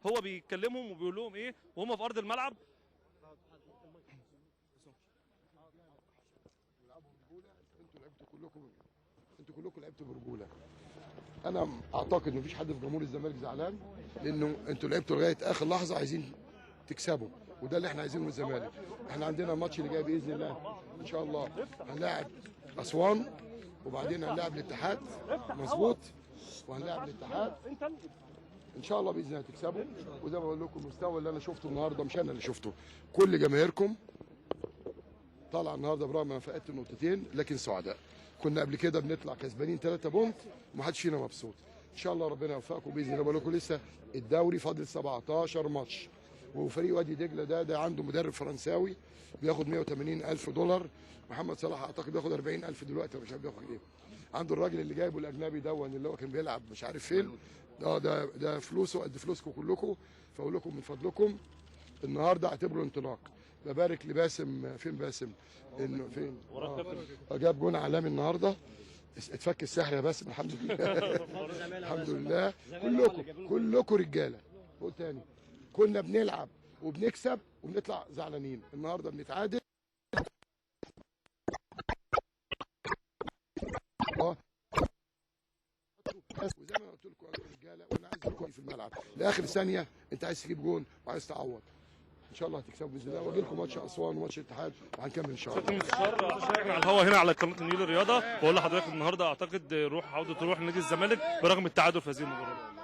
هو بيكلمهم وبيقول لهم ايه وهم في ارض الملعب. انتوا كلكم لعبتوا برجوله. انا اعتقد مفيش حد في جمهور الزمالك زعلان، لانه انتوا لعبتوا لغايه اخر لحظه عايزين تكسبوا، وده اللي احنا عايزينه من الزمالك. احنا عندنا الماتش اللي جاي باذن الله ان شاء الله هنلاعب اسوان، وبعدين هنلاعب الاتحاد مظبوط، وهنلاعب الاتحاد ان شاء الله باذن الله تكسبوا. وزي ما بقول لكم المستوى اللي انا شفته النهارده مش انا اللي شفته، كل جماهيركم طالعه النهارده برغم ما فقدت النقطتين لكن سعداء. كنا قبل كده بنطلع كسبانين 3 بونت ومحدش فينا مبسوط. ان شاء الله ربنا يوفقكم باذن الله. بقول لكم لسه الدوري فاضل 17 ماتش، وفريق وادي دجله ده عنده مدرب فرنساوي بياخد 180,000 دولار. محمد صلاح اعتقد بياخد 40,000 دلوقتي، مش عارف بياخد ايه. عنده الراجل اللي جايبه الاجنبي اللي هو كان بيلعب مش عارف فين، ده فلوسه قد فلوسكم كلكم. فاقول لكم من فضلكم النهارده اعتبروا انطلاق. ببارك لباسم، فين باسم؟ انه فين؟ جاب جون عالمي النهارده. اتفك السحر يا باسم، الحمد لله. الحمد لله. كلكم رجاله. قول تاني، كنا بنلعب وبنكسب وبنطلع زعلانين، النهارده بنتعادل. وزي ما قلت لكم انتوا رجاله، وانا عايز لكم في الملعب لاخر ثانيه انت عايز تجيب جون وعايز تعوض. ان شاء الله هتكسبوا باذن الله، واجي لكم ماتش اسوان وماتش الاتحاد وهنكمل ان شاء الله. احنا على الهوا هنا على قناه النيل الرياضه، بقول لحضرتك النهارده اعتقد عوده روح نادي الزمالك برغم التعادل في هذه المباراه.